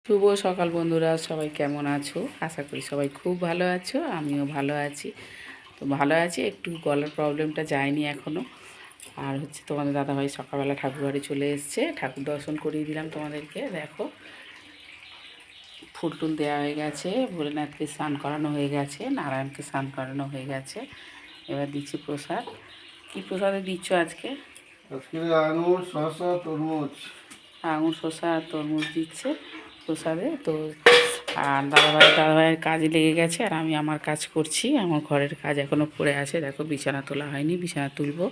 শুভ সকাল বন্ধুরা, সবাই কেমন আছো? আশা করি সবাই খুব ভালো আছো, আমিও ভালো আছি। তো ভালো আছি, একটু গলার প্রবলেমটা যায়নি এখনও। আর হচ্ছে তোমাদের দাদাভাই সকালবেলা ঠাকুরবাড়ি চলে এসছে, ঠাকুর দর্শন করিয়ে দিলাম তোমাদেরকে। দেখো, ফুল টুল দেওয়া হয়ে গেছে, ভোলেনাথকে স্নান করানো হয়ে গেছে, নারায়ণকে স্নান করানো হয়ে গেছে। এবার দিচ্ছি প্রসাদ। কী প্রসাদে দিচ্ছ আজকে? আজকে আঙুর, শসা, তরমুজ। আঙুর, শসা আর তরমুজ দিচ্ছে প্রসাদে। তো আর দাদাভাইয়ের কাজে লেগে গেছে, আর আমি আমার কাজ করছি। আমার ঘরের কাজ এখনও পড়ে আছে। দেখো, বিছানা তোলা হয়নি, বিছানা তুলবো।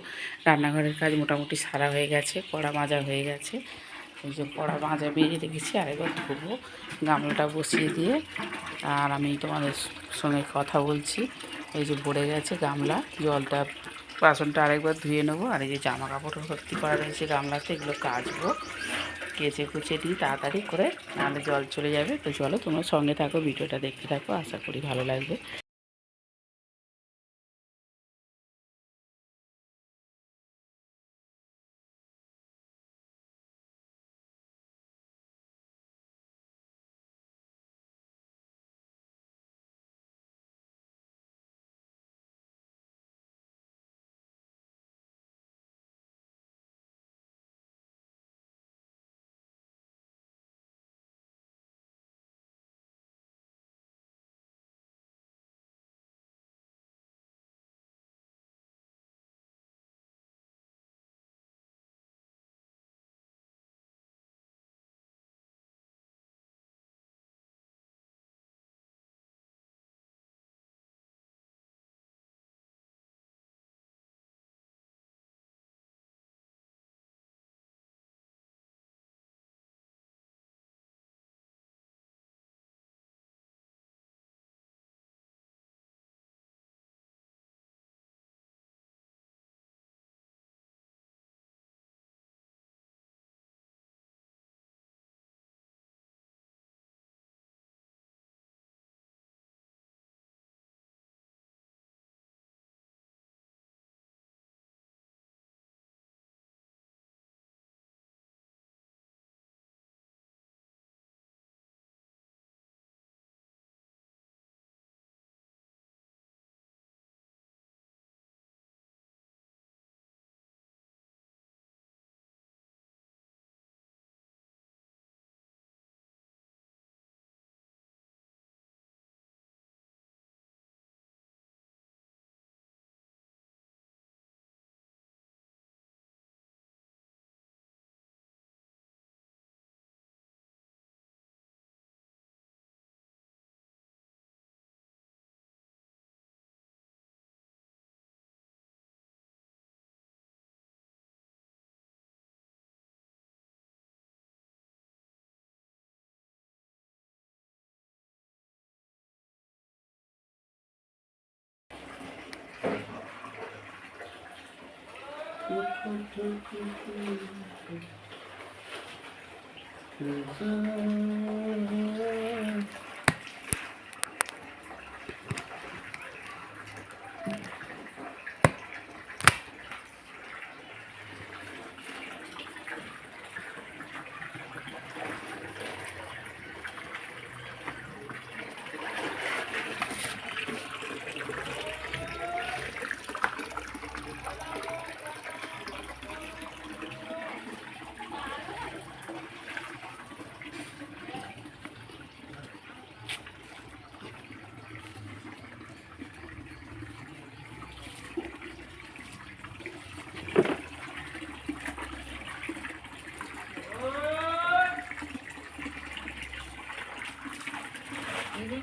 রান্নাঘরের কাজ মোটামুটি সারা হয়ে গেছে, কড়া মাজা হয়ে গেছে। এই যে কড়া মাজা বেরিয়ে রেখেছি, আরেকবার ধোবো। গামলাটা বসিয়ে দিয়ে আর আমি তোমাদের সঙ্গে কথা বলছি। এই যে ভরে গেছে গামলা, জলটা, বাসনটা আরেকবার ধুয়ে নেবো। আর এই যে জামা কাপড় ভর্তি করা রয়েছে গামলাতে, এগুলো কাচবো। কেচে কুচে দিই তাড়াতাড়ি করে, নাহলে জল চলে যাবে। তো চলো, তোমরা সঙ্গে থাকো, ভিডিওটা দেখতে থাকো, আশা করি ভালো লাগবে।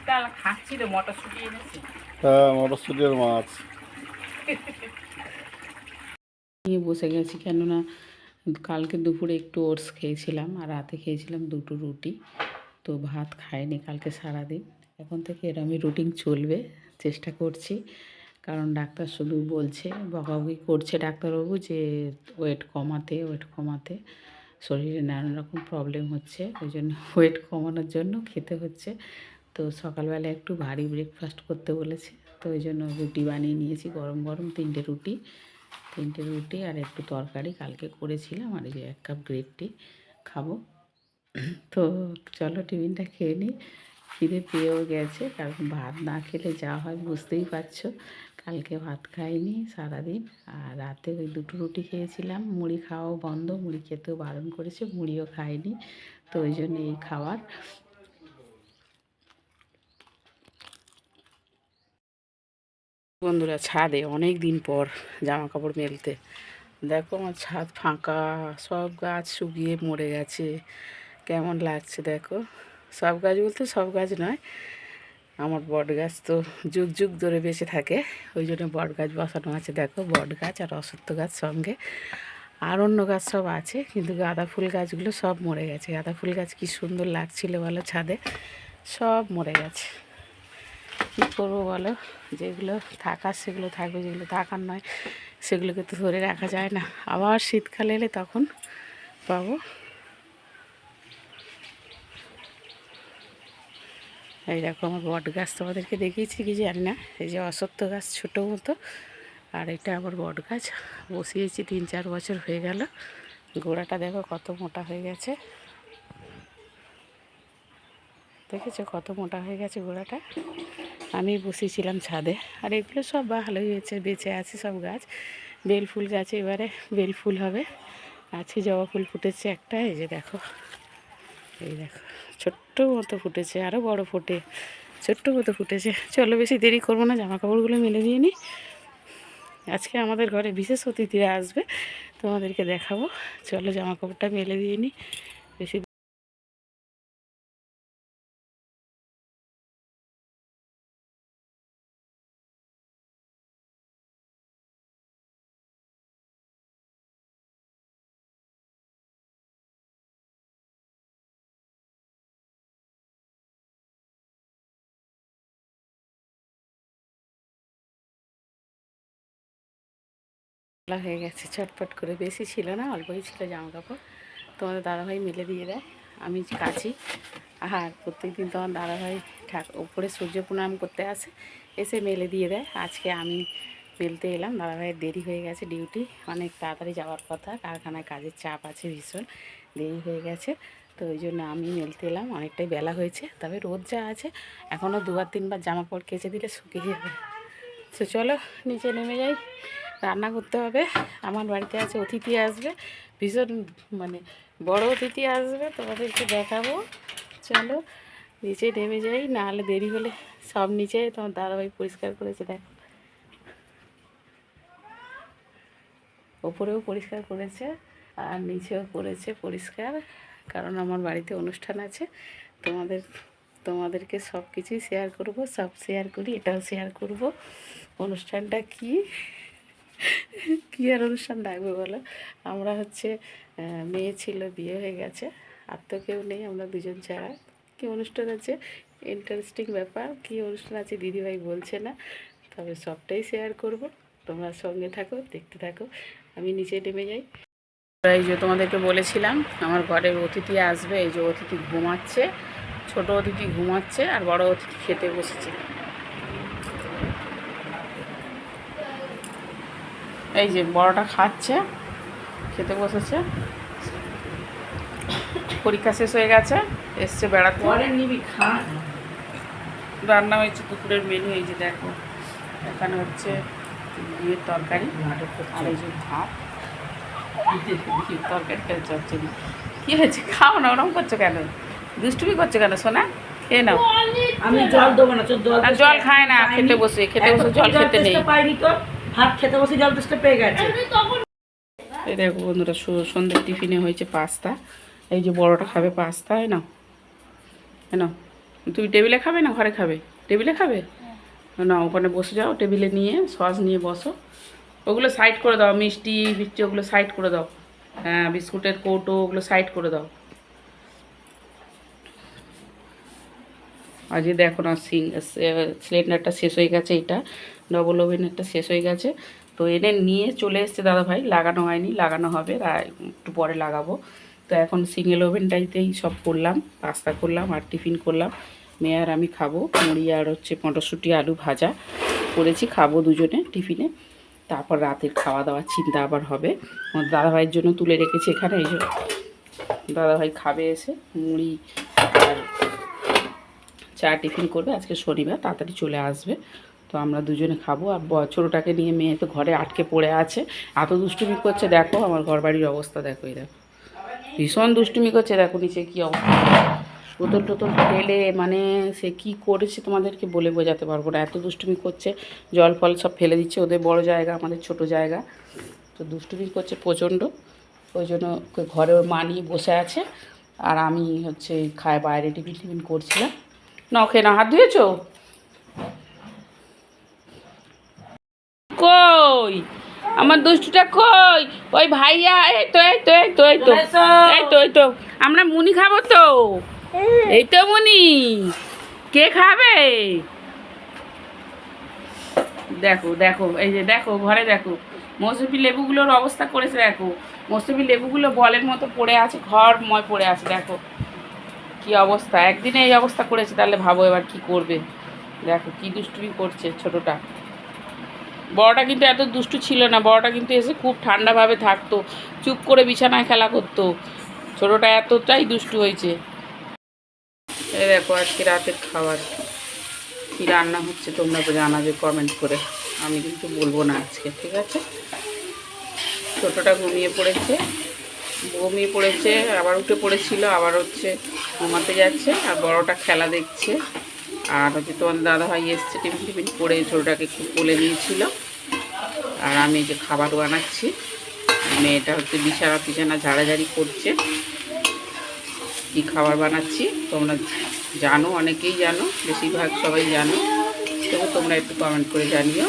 কাল খাচ্ছিল মটরশুঁটি এনেছি। হ্যাঁ, মটরশুঁটি আর মাছ। নিয়ে বসে গেছি, কেননা কালকে দুপুরে একটু ওটস খেয়েছিলাম, আর রাতে খেয়েছিলাম দুটো রুটি। তো ভাত খাইনি কালকে সারাদিন। এখন থেকে এরমই রুটিন চলবে, চেষ্টা করছি। কারণ ডাক্তার শুধু বলছে, বকাবকি করছে ডাক্তারবাবু, যে ওয়েট কমাতে শরীরে নানান রকম প্রবলেম হচ্ছে, ওই জন্য ওয়েট কমানোর জন্য খেতে হচ্ছে। তো সকালবেলা একটু ভারী ব্রেকফাস্ট করতে বলেছে, তো ওই জন্য রুটি বানিয়ে নিয়েছি, গরম গরম তিনটে রুটি আর একটু তরকারি কালকে করেছিলাম, আর এই যে 1 কাপ গ্রেড টি খাবো। তো চলো টিফিনটা খেয়ে নিই। খিদে পেয়েও গেছে, কারণ ভাত না খেলে যা হয় বুঝতেই পারছো। কালকে ভাত খাইনি সারাদিন, আর রাতে ওই 2টো রুটি খেয়েছিলাম। মুড়ি খাওয়াও বন্ধ, মুড়ি খেতেও বারণ করেছে, মুড়িও খাইনি। তো ওই জন্য এই খাবার। বন্ধুরা, ছাদে অনেক দিন পর জামা কাপড় মেলতে, দেখো আমার ছাদ ফাঁকা, সব গাছ শুকিয়ে মরে গেছে। কেমন লাগছে দেখো। সব গাছ বলতে সব গাছ নয়, আমার বট গাছ তো যুগ যুগ ধরে বেঁচে থাকে, ওই জন্য বট গাছ বসানো আছে। দেখো, বট গাছ আর অশ্বত্থ গাছ সঙ্গে, আর অন্য গাছ সব আছে, কিন্তু গাঁদা ফুল গাছগুলো সব মরে গেছে। গাঁদা ফুল গাছ কি সুন্দর লাগছিল বলো ছাদে, সব মরে গেছে। কী করবো বলো, যেগুলো থাকার সেগুলো থাকবে, যেগুলো থাকার নয় সেগুলোকে তো ধরে রাখা যায় না। আবার শীতকাল এলে তখন পাবো। এই দেখো আমার বট গাছ, তোমাদেরকে দেখিয়েছি কি জানি না, এই যে অশ্বত্থ গাছ ছোটো মতো, আর এটা আবার বট গাছ বসিয়েছি 3-4 বছর হয়ে গেল। গোড়াটা দেখো কত মোটা হয়ে গেছে, দেখেছো কত মোটা হয়ে গেছে গোড়াটা। আমি বসিয়েছিলাম ছাদে, আর এগুলো সব ভালোই হয়েছে, বেঁচে আছে সব গাছ। বেল ফুল গাছে এবারে বেল ফুল হবে, আছে জবা ফুল ফুটেছে একটা, এই যে দেখো, এই দেখো ছোট্ট মতো ফুটেছে, আরও বড় ফোটে, ছোট্ট মতো ফুটেছে। চলো বেশি দেরি করবো না, জামা কাপড়গুলো মেলে দিয়ে নিই। আজকে আমাদের ঘরে বিশেষ অতিথিরা আসবে, তোমাদেরকে দেখাবো। চলো জামা কাপড়টা মেলে দিয়ে নিই। বেশি বেলা হয়ে গেছে, চটপট করে, বেশি ছিল না, অল্পই ছিল জামা কাপড়। তোমাদের দাদাভাই মেলে দিয়ে দেয়, আমি কাচি। আর প্রত্যেকদিন তোমার দাদাভাই ওপরে সূর্য প্রণাম করতে আসে, এসে মেলে দিয়ে দেয়। আজকে আমি মেলতে এলাম, দাদাভাইয়ের দেরি হয়ে গেছে, ডিউটি অনেক তাড়াতাড়ি যাওয়ার কথা, কারখানায় কাজের চাপ আছে ভীষণ, দেরি হয়ে গেছে। তো ওই জন্য আমি মেলতে এলাম, অনেকটাই বেলা হয়েছে। তবে রোদ যা আছে, এখনও 2-3 বার জামা কাপড় কেচে দিলে শুকিয়ে যাবে। তো চলো নিচে নেমে যাই, রান্না করতে হবে। আমার বাড়িতে আছে অতিথি আসবে, ভীষণ মানে বড় অতিথি আসবে, তোমাদেরকে দেখাবো। চলো নিচে নেমে যাই, নাহলে দেরি হলে সব নিচে তোমার দাদাভাই পরিষ্কার করেছে দেখো, ওপরেও পরিষ্কার করেছে আর নিচেও করেছে পরিষ্কার, কারণ আমার বাড়িতে অনুষ্ঠান আছে। তোমাদেরকে সব কিছুই শেয়ার করব, সব শেয়ার করি, এটাও শেয়ার করব। অনুষ্ঠানটা কি, কী আর অনুষ্ঠান ডাকবে বলো। আমরা হচ্ছে মেয়ে ছিল, বিয়ে হয়ে গেছে, আর তো কেউ নেই, আমরা দুজন ছাড়া। কী অনুষ্ঠান আছে, ইন্টারেস্টিং ব্যাপার, কী অনুষ্ঠান আছে দিদিভাই বলছে না, তবে সবটাই শেয়ার করব। তোমরা সঙ্গে থাকো, দেখতে থাকো। আমি নিচে নেমে যাই। এই যে তোমাদেরকে বলেছিলাম আমার ঘরের অতিথি আসবে, এই যে অতিথি ঘুমাচ্ছে, ছোট অতিথি ঘুমাচ্ছে, আর বড় অতিথি খেতে বসেছে। এই যে বড়টা খাচ্ছে, খেতে বসেছে, পরীক্ষা শেষ হয়ে গেছে, এসছে বেড়াতে। নিবি খা। রান্না হয়েছে দুপুরের মেনু, এই যে দেখো, এখানে হচ্ছে বিয়ের তরকারি, আর এই যে ভাত, তরকারিটা চচ্চড়ি। কী হয়েছে, খাও না, ওরকম করছো কেন, দুষ্টুমি করছো কেন সোনা, খেয়ে নাও। আমি জল দেবো না, জল খায় না, খেতে বসে জল খেতে নেই। পাইনি তো, ভাত খেতে বসে জল তেষ্টা পেয়ে গেছে। এই দেখো বন্ধুরা, সন্ধ্যের টিফিনে হয়েছে পাস্তা। এই যে বড়টা খাবে পাস্তা, নাও নাও। তুমি টেবিলে খাবে না ঘরে খাবে? টেবিলে খাবে না, ওখানে বসে যাও, টেবিলে নিয়ে সস নিয়ে বসো। ওগুলো সাইড করে দাও, মিষ্টি মিষ্টি ওগুলো সাইড করে দাও, হ্যাঁ বিস্কুটের কৌটো ওগুলো সাইড করে দাও। আজকে দেখো না, সিলিন্ডারটা শেষ হয়ে গেছে, এটা ডবল ওভেনেরটা শেষ হয়ে গেছে। তো এনে নিয়ে চলে এসছে দাদাভাই, লাগানো হয়নি, লাগানো হবে, একটু পরে লাগাবো। তো এখন সিঙ্গেল ওভেনটাইতেই সব করলাম, পাস্তা করলাম আর টিফিন করলাম। মেয়ে আর আমি খাবো, মুড়ি আর হচ্ছে মটরশুঁটি আলু ভাজা করেছি, খাবো দুজনে টিফিনে। তারপর রাতের খাওয়া দাওয়ার চিন্তা আবার হবে। আমার দাদাভাইয়ের জন্য তুলে রেখেছি এখানে, এই যে দাদাভাই খাবে এসে মুড়ি আর চা টিফিন করবে, আজকে শনিবার তাড়াতাড়ি চলে আসবে। তো আমরা দুজনে খাবো। আর ছোটোটাকে নিয়ে মেয়ে তো ঘরে আটকে পড়ে আছে, এত দুষ্টুমি করছে। দেখো আমার ঘর বাড়ির অবস্থা দেখো, এই দেখো ভীষণ দুষ্টুমি করছে। দেখো নিচে কী অবস্থা, বোতল টোতল ফেলে, মানে সে কী করেছে তোমাদেরকে বলে বোঝাতে পারবো না, এত দুষ্টুমি করছে। জল ফল সব ফেলে দিচ্ছে, ওদের বড় জায়গা আমাদের ছোট জায়গা, তো দুষ্টুমি করছে প্রচণ্ড। ওই জন্য ঘরে ওর মা নিয়ে বসে আছে, আর আমি হচ্ছে খায় বাইরে টিফিন টিফিন করছিলাম। না ওকে না হাত ধুয়েছো? কই আমার দুষ্টুটা কই? ওই ভাইয়া, এই তো এই তো এই তো এই তো এই তো এই তো আমরা মুনি খাবো তো, এই তো মুনি। কে খাবে? দেখো দেখো এই যে দেখো ঘরে দেখো মৌসুমি লেবুগুলোর অবস্থা করেছে। দেখো মৌসুমি লেবুগুলো বলের মতো পড়ে আছে, ঘরময় পড়ে আছে। দেখো কি অবস্থা, একদিনে এই অবস্থা করেছে, তাহলে ভাবো এবার কি করবে। দেখো কি দুষ্টুমি করছে ছোটোটা। বড়টা কিন্তু এত দুষ্টু ছিল না, বড়টা কিন্তু এসে খুব ঠান্ডাভাবে থাকতো, চুপ করে বিছানায় খেলা করতো। ছোটোটা এতটাই দুষ্টু হয়েছে। এই দেখো আজকে রাতের খাবার কী রান্না হচ্ছে তোমরা জানাবে কমেন্ট করে, আমি কিন্তু বলবো না আজকে, ঠিক আছে? ছোটোটা ঘুমিয়ে পড়েছে, আবার উঠে পড়েছিল, আবার হচ্ছে ঘুমাতে যাচ্ছে, আর বড়টা খেলা দেখছে। আর হচ্ছে তোমার দাদাভাই এসছে টিফিন টিফিন করে ছোটোটাকে একটু কোলে নিয়েছিল। আর আমি যে খাবার বানাচ্ছি, মেয়েটা হচ্ছে বিছানা ঝাড়াঝাড়ি করছে। কী খাবার বানাচ্ছি তোমরা জানো, অনেকেই জানো, বেশিরভাগ সবাই জানো, তবু তোমরা একটু কমেন্ট করে জানিও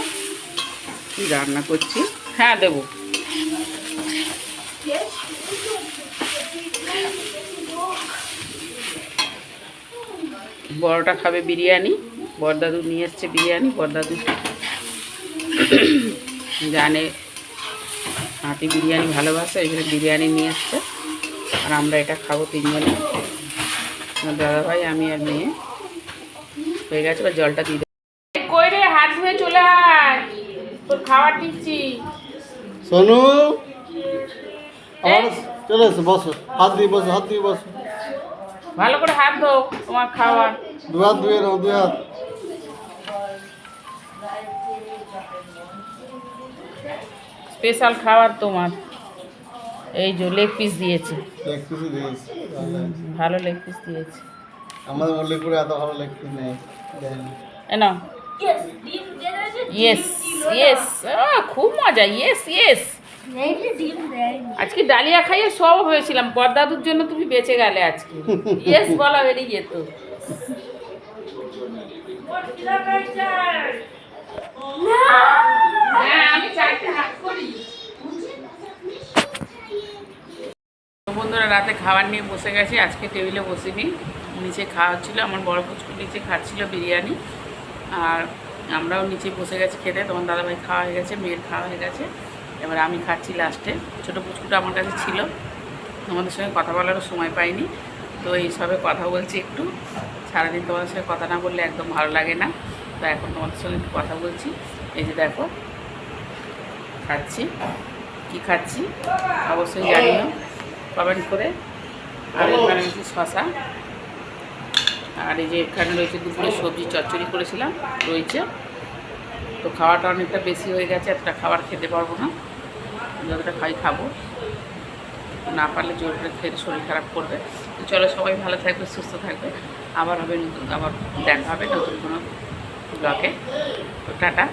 কী রান্না করছি। হ্যাঁ দেবো। বড়টা খাবে বিরিয়ানি, বড়দাদু নিয়ে এসছে বিরিয়ানি। বড়দাদু জানে হাঁটি বিরিয়ানি ভালোবাসে, এই জন্য বিরিয়ানি নিয়ে এসছে। আর আমরা এটা খাবো তিনজনে, আমার দাদাভাই, আমি আর মেয়ে। হয়ে গেছে, বা জলটা দিয়ে দেবো। কই রে, হাত ধুয়ে চলে আয়, তোর খাবার দিচ্ছি। সোনু আমার চলে এসো, বসো, হাত দিয়ে বসো, হাত দিয়ে বসো। ভালো করে হাত ধো, তোমার খাবার। দু হাত ধুয়ে নাও, 2 হাত। স্পেশাল খাবার তোমার, এই যে লেগ পিস দিয়েছে, লেগ পিস দিয়েছি, ভালো লেগ পিস দিয়েছে। আমাদের মল্লিকপুরে এত ভালো লেগ পিস নেই, দেয়নি। না ইয়েস ইয়েস, খুব মজা, ইয়েস ইয়েস। আজকে ডালিয়া খাইয়ে সব হয়েছিলাম, বড়দাদুর জন্য তুমি বেঁচে গেলে আজকে। ইয়েস বলা বেরিয়ে যেত। হ্যাঁ আমি চাইতে হাত করি। বন্ধুরা রাতে খাবার নিয়ে বসে গেছি, আজকে টেবিলে বসিনি, নিচে খাওয়া হচ্ছিলো। আমার বড় পুচকু নিচে খাচ্ছিল বিরিয়ানি, আর আমরাও নিচে বসে গেছি খেতে। তোমার দাদাভাই খাওয়া হয়ে গেছে, মেয়ের খাওয়া হয়ে গেছে, এবার আমি খাচ্ছি লাস্টে। ছোটো পুচকুটা আমার কাছে ছিল, তোমাদের সঙ্গে কথা বলারও সময় পাইনি, তো এইসবে কথা বলছি একটু। সারাদিন তোমাদের সঙ্গে কথা না বললে একদম ভালো লাগে না, তো এখন তোমাদের সঙ্গে একটু কথা বলছি। এই যে দেখো খাচ্ছি, কি খাচ্ছি অবশ্যই জানিও কমেন্ট করে। আর এখানে হচ্ছে শশা, আর এই যে এখানে রয়েছে দুপুরে সবজি চচ্চড়ি করেছিলাম রয়েছে। তো খাওয়াটা অনেকটা বেশি হয়ে গেছে, এতটা খাবার খেতে পারবো না, যতটা খাবো, না পারলে জোর করে খেতে শরীর খারাপ করবে। তো চলো সবাই ভালো থাকবে, সুস্থ থাকবে, আবার দেখা হবে নতুন কোনো ব্লগে। তো টাটা।